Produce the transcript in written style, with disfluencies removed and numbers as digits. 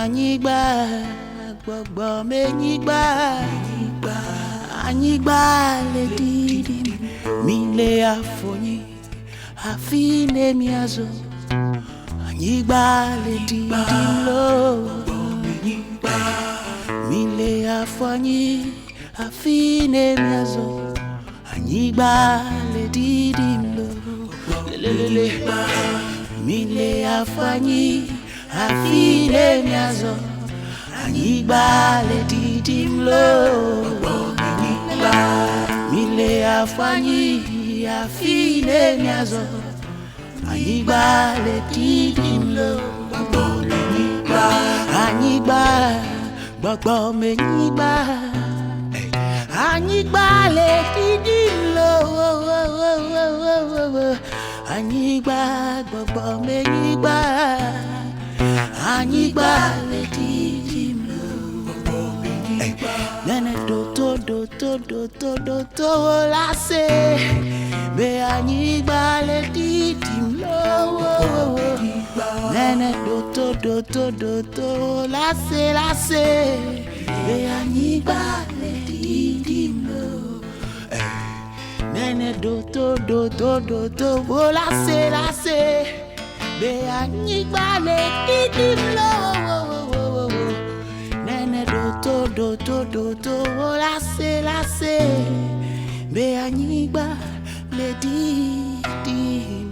anyigba gbogbo menyigba anyigba le didi mi le afonyi afine miazo anyigba le didi lo mi le afonyi afine miazo anyigba le didi lo lelele mi le afonyi afine miazo anyigba le didi lo mi le afonyi afine miazo anyigba le didi lo anyigba gbogbo menyigba anyigba le didi lo anyigba gbogbo menyigba anyigba le didi lo nene do to la se be anyigba le didi lo nene do to la se be anyigba le didi lo nene do to la se be anyigba le didi lo nene do to la se be anyigba le didi